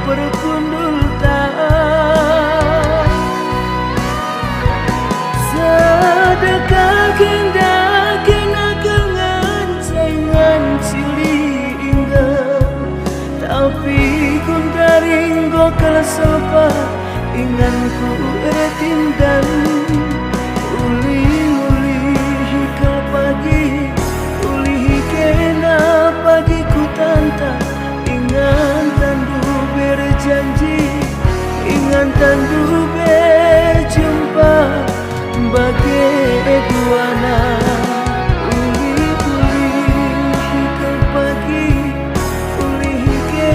perkundul tak sedekah kendak kena kengan saingan cili hingga tapi kun daring go kalasopa inganku etindan uli-uli hikal pagi uli kena pagi ku tanta ingan tandu berjanji ingan tandu